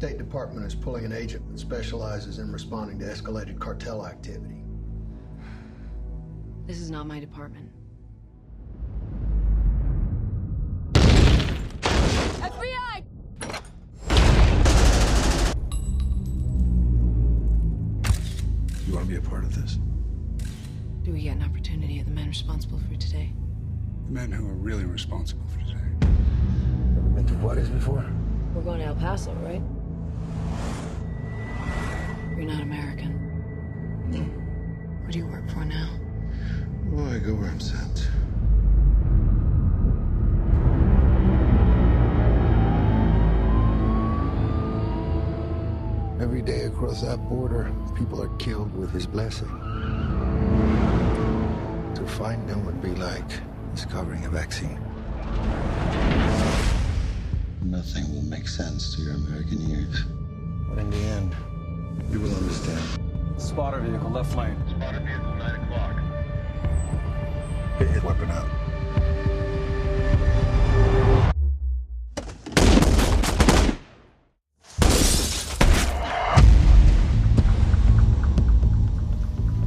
State Department is pulling an agent that specializes in responding to escalated cartel activity. This is not my department. FBI! You want to be a part of this? Do we get an opportunity of the men responsible for today? The men who are really responsible for today. Ever been to Juarez before? We're going to El Paso, right? You're not American. What do you work for now? Well, I go where I'm sent. Every day across that border, people are killed with his blessing. To find them would be like discovering a vaccine. Nothing will make sense to your American ears. But in the end, You will understand. Spotter vehicle, left lane. Spotter vehicle, 9 o'clock. Get your weapon out.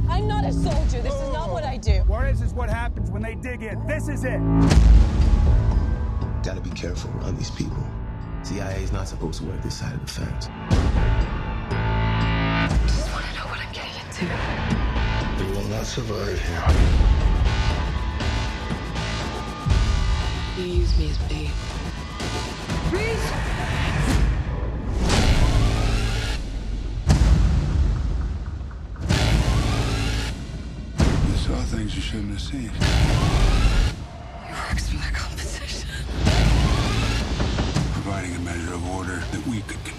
I'm not a soldier. This is not what I do. Juarez is what happens when they dig in. This is it. Gotta be careful around these people. CIA is not supposed to work this side of the fence. Just want to know what I'm getting into. you will not survive here. You use me as bait. You saw things you shouldn't have seen. He works for the competition. Providing a measure of order that we could control.